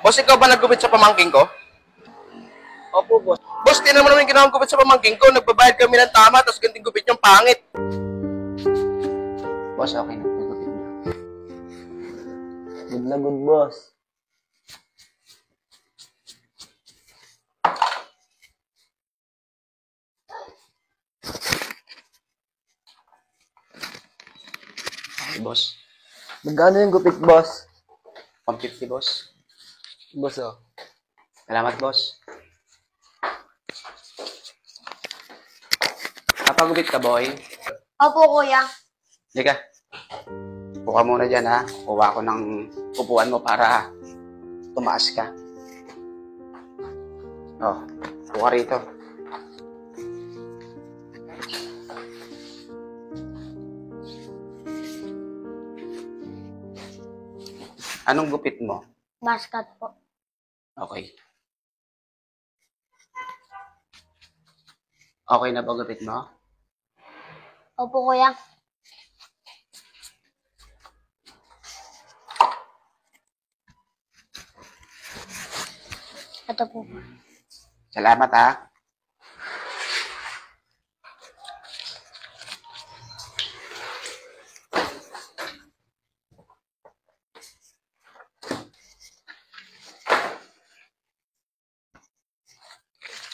Boss, ikaw ba naggupit sa pamangking ko? Opo, boss. Boss, tinan mo naman yung ginawang gupit sa pamangking ko. Nagbabayad kami ng tama, tapos ganting gupit yung pangit. Boss, okay na. Nagupit na. Good na good, boss. Okay, boss. Magkano yung gupit, boss? 150, boss. Boss, oh. Salamat, boss. Kapagupit ka, boy. Opo, kuya. Halika. Puka muna dyan, ha. Kuha ko ng upuan mo para tumaas ka. Oh, puka rito. Anong gupit mo? Basket po. Okay. Okay na ba gupit mo? Opo, kuya. Ito po. Salamat, ha.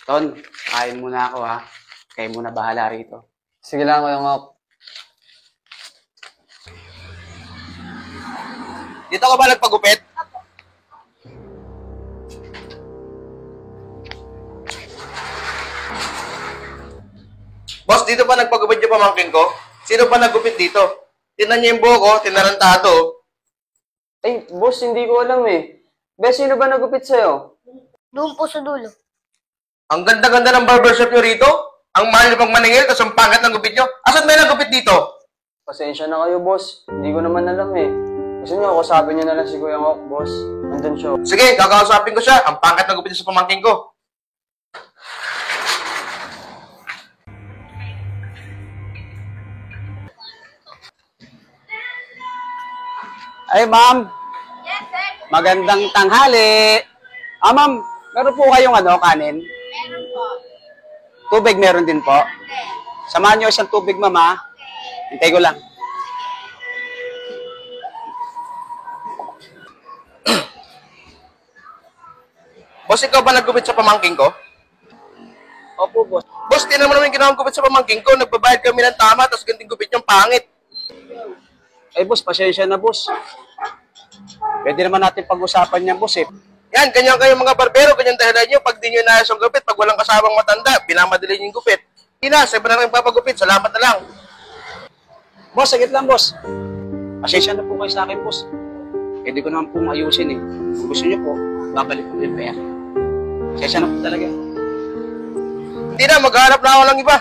Ton, kain muna ako, ha. Kayo muna bahala rito. Sige lang, Kuya Ngok. Dito ka ba nagpagupit? Boss, dito pa nagpagupit yung pamangkin ko? Sino pa nagupit dito? Tinan niyo yung buhok ko, tinarantado. Ay, boss, hindi ko alam eh. Bes, sino ba nagupit sa'yo? Doon po sa dulo. Ang ganda-ganda ng barbershop nyo rito. Ang mahal nyo pang maningil, tapos ang pangkat ng gupit nyo. Asan may nagupit dito? Pasensya na kayo, boss. Hindi ko naman alam eh. Gusto nyo, kausapin nyo na lang si Kuya Ngok, boss. Nandun siya. Sige, kakausapin ko siya. Ang pangkat ng gupit niya sa pamangkin ko. Ay, ma'am. Yes, sir. Magandang tanghali. Ma'am, meron po kayong kanin? Meron po. Tubig meron din po. Samahan niyo isang tubig, ma'am, ha? Hintay ko lang. Boss, ikaw ba naggupit sa pamangkin ko? Opo, boss. Boss, tinan mo naman yung ginawang gupit sa pamangkin ko. Nagbabayad kami ng tama, tapos ganting gupit yung pangit. Ay, boss, pasensya na, boss. Pwede naman natin pag-usapan yan, boss, eh. Yan, ganyan kayo mga barbero, ganyan dahilan nyo. Pag di nyo inayos ang gupit, pag walang kasamang matanda, binamadali nyo yung gupit. Ina, sabi na lang papagupit, salamat na lang. Boss, sagit lang, boss. Pasensya na po kayo sa akin, boss. Pwede ko naman pong ayusin, eh. Kung gusto niyo po, babalik ko yung pera. Pasensya na po talaga. Hindi na, maghanap na ako ng iba.